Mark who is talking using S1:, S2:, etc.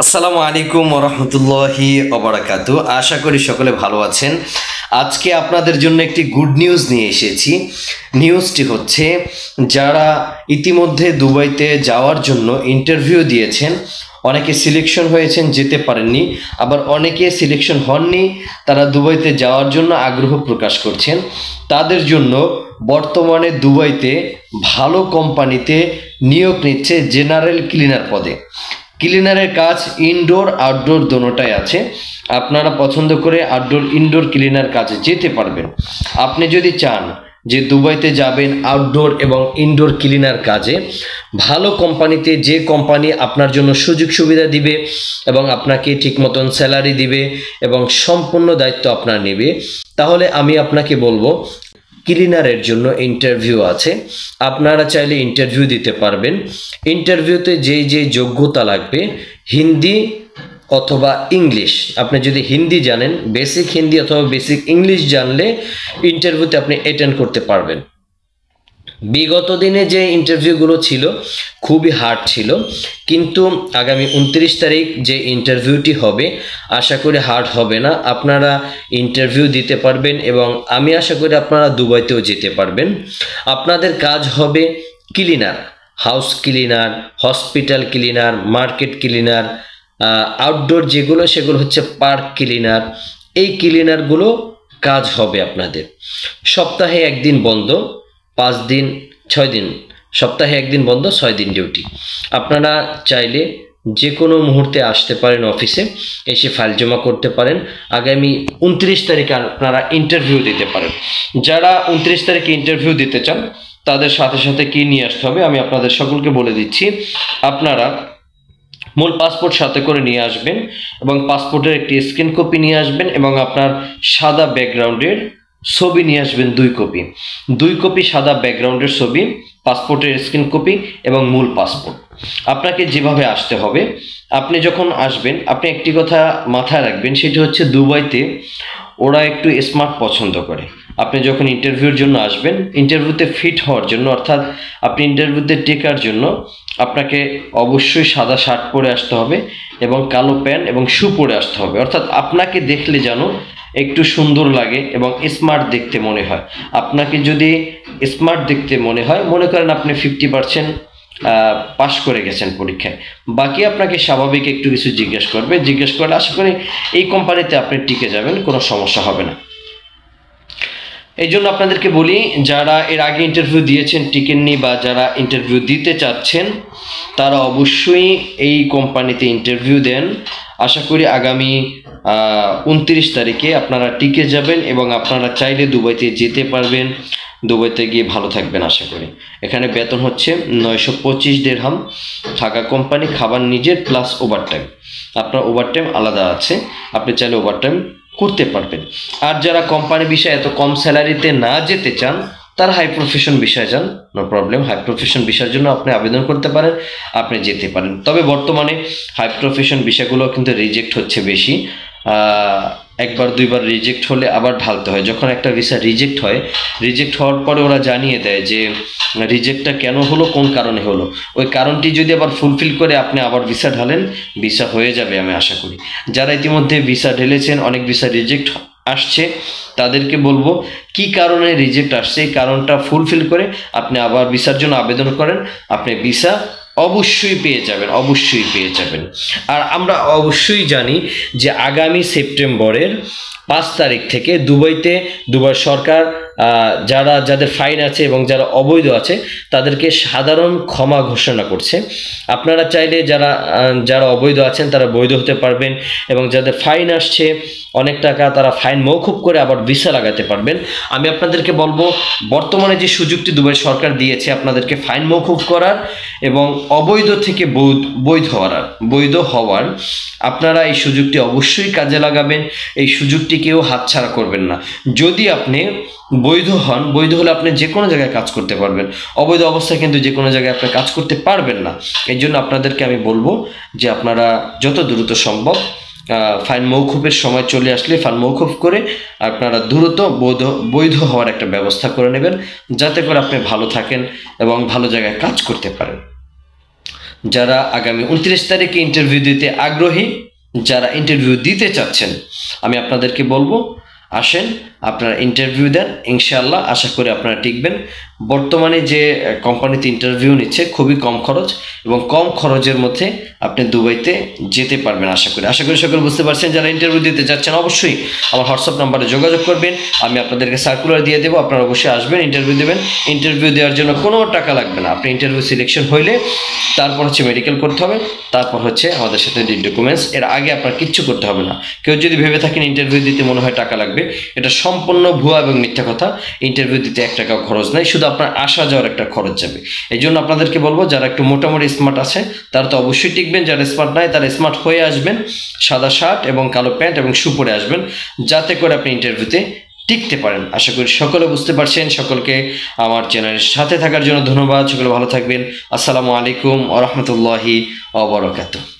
S1: আসসালামু আলাইকুম ওয়া রাহমাতুল্লাহি ওয়া বারাকাতুহু। আশা করি সকলে ভালো আছেন। আজকে আপনাদের জন্য একটি গুড নিউজ নিয়ে এসেছি। নিউজটি হচ্ছে, যারা ইতিমধ্যে দুবাইতে যাওয়ার জন্য ইন্টারভিউ দিয়েছেন, অনেকে সিলেকশন হয়েছেন, যেতে পারেননি, আবার অনেকে সিলেকশন হননি, তারা দুবাইতে যাওয়ার জন্য আগ্রহ প্রকাশ করছেন। তাদের জন্য বর্তমানে দুবাইতে ভালো কোম্পানিতে নিয়োগ নিচ্ছে জেনারেল ক্লিনার পদে। ক্লিনারের কাজ ইনডোর আউটডোর দোনোটাই আছে। আপনারা পছন্দ করে আউটডোর ইনডোর ক্লিনার কাজে যেতে পারবেন। আপনি যদি চান যে দুবাইতে যাবেন আউটডোর এবং ইনডোর ক্লিনার কাজে, ভালো কোম্পানিতে, যে কোম্পানি আপনার জন্য সুযোগ সুবিধা দিবে এবং আপনাকে ঠিক মতন স্যালারি দিবে এবং সম্পূর্ণ দায়িত্ব আপনার নেবে, তাহলে আমি আপনাকে বলবো ক্লিনারের জন্য ইন্টারভিউ আছে। আপনারা চাইলে ইন্টারভিউ দিতে পারবেন। ইন্টারভিউতে যেই যোগ্যতা লাগবে, হিন্দি অথবা ইংলিশ, আপনি যদি হিন্দি জানেন, বেসিক হিন্দি অথবা বেসিক ইংলিশ জানলে ইন্টারভিউতে আপনি অ্যাটেন্ড করতে পারবেন। বিগত দিনে যে ইন্টারভিউগুলো ছিল খুবই হার্ড ছিল, কিন্তু আগামী 29 তারিখ যে ইন্টারভিউটি হবে আশা করি হার্ড হবে না। আপনারা ইন্টারভিউ দিতে পারবেন এবং আমি আশা করি আপনারা দুবাইতেও যেতে পারবেন। আপনাদের কাজ হবে cleaner, house cleaner, hospital cleaner, market cleaner, outdoor যেগুলো সেগুলো হচ্ছে পার্ক ক্লিনার। এই ক্লিনারগুলো কাজ হবে আপনাদের। সপ্তাহে একদিন বন্ধ, 5 দিন 6 দিন, সপ্তাহে একদিন বন্ধ, 6 দিন ডিউটি। আপনারা চাইলে যে কোনো মুহূর্তে আসতে পারেন অফিসে, এসে ফাইল জমা করতে পারেন। আগামী 29 তারিখে আপনারা ইন্টারভিউ দিতে পারেন। যারা 29 তারিখে ইন্টারভিউ দিতে চান তাদের সাথে সাথে কি নিয়ে আসতে হবে আমি আপনাদের সকলকে বলে দিচ্ছি। আপনারা মূল পাসপোর্ট সাথে করে নিয়ে আসবেন এবং পাসপোর্টের একটি স্ক্যান কপি নিয়ে আসবেন এবং আপনার সাদা ব্যাকগ্রাউন্ডের ছবি নিয়ে আসবেন 2 কপি সাদা ব্যাকগ্রাউন্ডের ছবি, পাসপোর্টের স্ক্যান কপি এবং মূল পাসপোর্ট। আপনাকে যেভাবে আসতে হবে, আপনি যখন আসবেন আপনি একটি কথা মাথায় রাখবেন, সেটি হচ্ছে দুবাইতে ওরা একটু স্মার্ট পছন্দ করে। আপনি যখন ইন্টারভিউর জন্য আসবেন, ইন্টারভিউতে ফিট হওয়ার জন্য, অর্থাৎ আপনি ইন্টারভিউতে টেকার জন্য আপনাকে অবশ্যই সাদা শার্ট পরে আসতে হবে এবং কালো প্যান্ট এবং শু পরে আসতে হবে। অর্থাৎ আপনাকে দেখলে যেন একটু সুন্দর লাগে এবং স্মার্ট দেখতে মনে হয়। আপনাকে যদি স্মার্ট দেখতে মনে হয়, মনে করেন আপনি 50% পাস করে গেছেন পরীক্ষায়, বাকি আপনাকে স্বাভাবিক একটু কিছু জিজ্ঞেস করলে আশা করি এই কোম্পানিতে আপনি টিকে যাবেন, কোনো সমস্যা হবে না। এই জন্য আপনাদেরকে বলি, যারা এর আগে ইন্টারভিউ দিয়েছেন টিকেননি বা যারা ইন্টারভিউ দিতে চাচ্ছেন তারা অবশ্যই এই কোম্পানিতে ইন্টারভিউ দেন। আশা করি আগামী 29 তারিখে আপনারা টিকে যাবেন এবং আপনারা চাইলে দুবাইতে যেতে পারবেন। দুবাইতে গিয়ে ভালো থাকবেন আশা করি। এখানে বেতন হচ্ছে 925 দিরহাম, থাকা কোম্পানি, খাবার নিজের, প্লাস ওভারটাইম। আপনার ওভারটাইম আলাদা আছে, আপনি চাইলে ওভারটাইম করতে পারবেন। আর যারা কোম্পানি বিষয়ে এত কম স্যালারিতে না যেতে চান তারা হাই প্রফেশন বিষয়ে যান, নো প্রবলেম। হাই প্রফেশন বিষয়ের জন্য আপনি আবেদন করতে পারেন, আপনি যেতে পারেন। তবে বর্তমানে হাই প্রফেশন বিষয়গুলো কিন্তু রিজেক্ট হচ্ছে বেশি। একবার দুইবার রিজেক্ট হলে আবার ঢালতে হয়। যখন একটা ভিসা রিজেক্ট হয়, রিজেক্ট হওয়ার পরে ওরা জানিয়ে দেয় যে রিজেক্টটা কেন হলো, কোন কারণে হলো। ওই কারণটি যদি আবার ফুলফিল করে আপনি আবার ভিসা ঢালেন, ভিসা হয়ে যাবে আমি আশা করি। যারা ইতিমধ্যে ভিসা ঢেলেছেন, অনেক ভিসা রিজেক্ট আসছে, তাদেরকে বলবো কি কারণে রিজেক্ট আসছে এই কারণটা ফুলফিল করে আপনি আবার ভিসার জন্য আবেদন করেন, আপনি ভিসা অবশ্যই পেয়ে যাবেন। আর আমরা অবশ্যই জানি যে আগামী সেপ্টেম্বরের 5 তারিখ থেকে দুবাই সরকার যাদের ফাইন আছে এবং যারা অবৈধ আছে তাদেরকে সাধারণ ক্ষমা ঘোষণা করছে। আপনারা চাইলে যারা অবৈধ আছেন তারা বৈধ হতে পারবেন এবং যাদের ফাইন আসছে অনেক টাকা, তারা ফাইন মওকুফ করে আবার ভিসা লাগাতে পারবেন। আমি আপনাদেরকে বলবো, বর্তমানে যে সুযোগটি দুবাই সরকার দিয়েছে আপনাদেরকে ফাইন মওকুফ করার এবং অবৈধ থেকে বৈধ হওয়ার, আপনারা এই সুযোগটি অবশ্যই কাজে লাগাবেন। এই সুযোগটি কেউ হাতছাড়া করবেন না। যদি আপনি বৈধ হন, বৈধ হলে আপনি যে কোনো জায়গায় কাজ করতে পারবেন, অবৈধ অবস্থায় কিন্তু যে কোনো জায়গায় আপনি কাজ করতে পারবেন না। এই জন্য আপনাদেরকে আমি বলবো যে আপনারা যত দ্রুত সম্ভব ফাইন মওকুফের সময় চলে আসলে ফাইন মওকুফ করে আপনারা দ্রুত বৈধ হওয়ার একটা ব্যবস্থা করে নেবেন, যাতে করে আপনি ভালো থাকেন এবং ভালো জায়গায় কাজ করতে পারেন। যারা আগামী 29 তারিখে ইন্টারভিউ দিতে আগ্রহী, যারা ইন্টারভিউ দিতে চাচ্ছেন, আমি আপনাদেরকে বলবো আসেন, আপনারা ইন্টারভিউ দেন, ইনশাআল্লাহ আশা করি আপনারা টিকবেন। বর্তমানে যে কোম্পানিতে ইন্টারভিউ নিচ্ছে খুবই কম খরচ, এবং কম খরচের মধ্যে আপনি দুবাইতে যেতে পারবেন আশা করি সকলে বুঝতে পারছেন। যারা ইন্টারভিউ দিতে যাচ্ছেন অবশ্যই আমার হোয়াটসঅ্যাপ নাম্বারে যোগাযোগ করবেন, আমি আপনাদেরকে সার্কুলার দিয়ে দেবো, আপনারা অবশ্যই আসবেন, ইন্টারভিউ দেবেন। ইন্টারভিউ দেওয়ার জন্য কোনো টাকা লাগবে না, আপনি ইন্টারভিউ সিলেকশন হইলে তারপর হচ্ছে মেডিকেল করতে হবে, তারপর হচ্ছে আমাদের সাথে ডকুমেন্টস, এর আগে আপনার কিচ্ছু করতে হবে না। কেউ যদি ভেবে থাকেন ইন্টারভিউ দিতে মনে হয় টাকা লাগবে, এটা সম্পূর্ণ ভুয়া এবং মিথ্যা কথা। ইন্টারভিউ দিতে 1 টাকাও খরচ নাই, শুধু আপনার আসা যাওয়ার একটা খরচ যাবে। এই জন্য আপনাদেরকে বলবো যারা একটু মোটামুটি স্মার্ট আছে তারা তো অবশ্যই টিকবেন, যারা স্মার্ট নাই তারা স্মার্ট হয়ে আসবেন, সাদা শার্ট এবং কালো প্যান্ট এবং শু পরে আসবেন, যাতে করে আপনি ইন্টারভিউতে টিকতে পারেন। আশা করি সকলে বুঝতে পারছেন। সকলকে আমার চ্যানেলের সাথে থাকার জন্য ধন্যবাদ। সকলে ভালো থাকবেন। আসসালামু আলাইকুম ওয়া রাহমাতুল্লাহি ওয়া বারাকাতুহু।